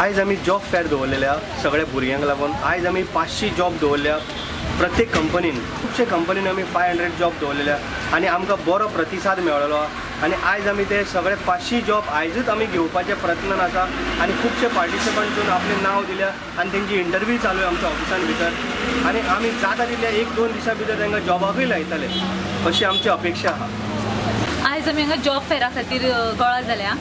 आयज आमी job fair दवरलेल्या सगळ्या भुरग्यांक लागून आयज आमी 500 जॉब दवरल्या प्रत्येक कंपनीन खूबशे कंपनीन आमी 500 जॉब दवरलेल्या आनी आमकां बरो प्रतिसाद मेळ्ळो आनी आयज आमी ते सगळे 500 जॉब आयजूच आमी घेवपाचे प्रयत्नान आसा आनी खूबशे पार्टिसिपंट येवन आपलें नांव दिल्या आनी तेंची इंटरव्यू चालू आमच्या ऑफिसान भितर आनी आमी जाता तितल्या 1-2 दिसां भितर तांकां जॉबाकूय लायतले अशी आमची अपेक्षा आहा। आयज आमी हांगा जॉब फेरा खातीर गोळा जाल्या।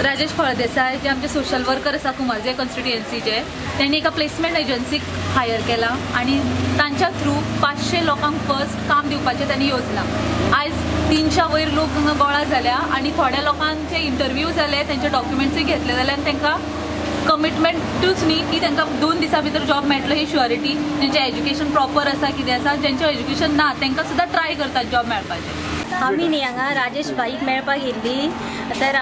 राजेश फळदेसाय जे आमचे सोशल वर्कर आसा कुंभारजे कॉन्स्टिट्युएन्सीचे त्यांनी एका प्लेसमेंट एजन्सीक हायर केला आणि तांच्या थ्रू 500 लोकांक फर्स्ट काम दिवपाचें त्यांनी योजना। आयज 300 वयर लोक हांगा गोळा जाल्या आणि थोड्या लोकांचे इंटरव्यू जाले, त्यांचे डॉक्युमेंट्सूय घेतले जाले आनी तांकां कमिटमेंटूच न्ही की तांकां 2 दिसां भितर जॉब मेळटलो ही श्युअरिटी। जेंचें एज्युकेशन प्रॉपर आसा कितें आसा, जेंचें एज्युकेशन ना तांकां सुद्दां ट्राय करतात जॉब मेळपाचें। आमी न्ही हांगा राजेश भाईक मेळपाक येयल्ली तर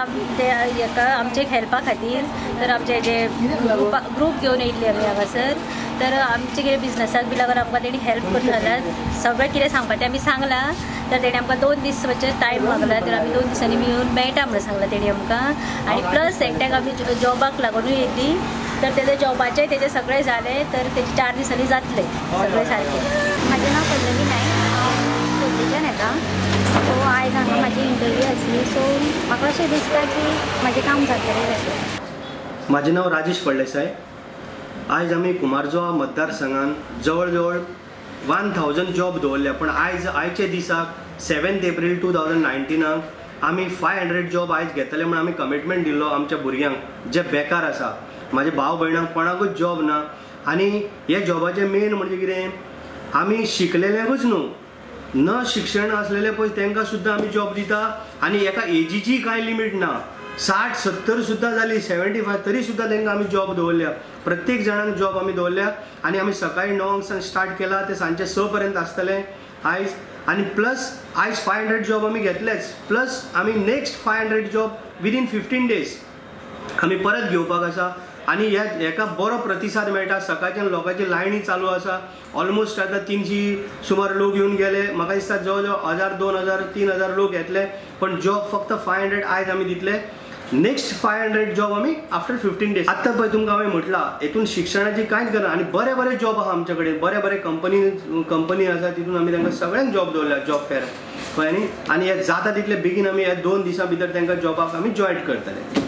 हेका आमचे हेल्पा खातीर तर आमचे जे ग्रूप घेवन येयल्ले आमी हांगासर तर आमचे कितें बिजनसाक बी लागून आमकां तेणी हेल्प करता सगळें कितें सांगपाचें आमी सांगलां तर तेणी आमकां 2 दीस टायम मागला तर आमी 2 दिसांनी येवन मेळटा म्हणून सांगलां तेणी आमकां आनी प्लस एकट्याक आमी जॉबाक लागूनूय येयल्ली तर तेजे जॉबाचें तेजें सगळें जालें तर तेजे 4 दिसांनी जातलें सगळें सारकें। म्हाजें नांव पल्लवी नायक, फोर्टेच्यान येता। सो आयज हांगा म्हाजी इंटरव्यू आसली सो म्हाका अशें दिसता की म्हजें काम जातलें अशें। म्हाजें नांव राजेश फळदेसाय। आयज आमी कुंभारजुवा मतदारसंघान जवळ जवळ 1000 जॉब दवरल्या पण आयचे दिसाक 7 एप्रील 2019 आमी 500 जॉब आयज घेतले म्हणून आमी कमिटमेंट दिल्लो आमच्या भुरग्यांक जे बेकार आसा। म्हाजे भाव भयणांक कोणाकूच जॉब ना आनी हे जॉबाचें मेन म्हणजे कितें आमी शिकलेल्यांकूच न्हू न शिक्षण असलेले पळय तांकां सुद्दां आमी जॉब दिता आनी एका एजीची कांय लिमीट ना। 60-70 सुद्दां जाली 75 तरी सुद्दां तांकां आमी जॉब दवरल्या प्रत्येक जाणांक जॉब आमी दवरल्या आनी आमी सकाळी 9 स्टार्ट केला ते सांजचे 6 पर्यंत आसतले आयज आनी प्लस आयज 500 जॉब आमी घेतलेच प्लस आमी नेक्स्ट 500 जॉब विदीन 15 डेज आमी परत घेवपाक आसा आनी हेका बरो प्रतिसाद मेळटा। सकाळच्यान लोकांची लायनी चालू आसा ऑलमोस्ट आतां 300 सुमार लोक येवन गेले। म्हाका दिसता जवळ जवळ 1000, 2000, 3000 लोक येतले पण जॉब फक्त 500 आयज आमी दितले। नेक्स्ट 500 जॉब आमी आफ्टर 15 डेज। आतां पळय तुमकां हांवें म्हटलां हेतून शिक्षणाची कांयच गरज आनी बरे बरे जॉब आहा आमचे कडेन बरे कंपनी आसा तितून आमी तांकां सगळ्यांक जॉब दवरल्या जॉब फेर कळ्ळें न्ही आनी हे जाता तितले बेगीन आमी हे 2 दिसां भितर तांकां जॉबाक आमी जॉयन करतले।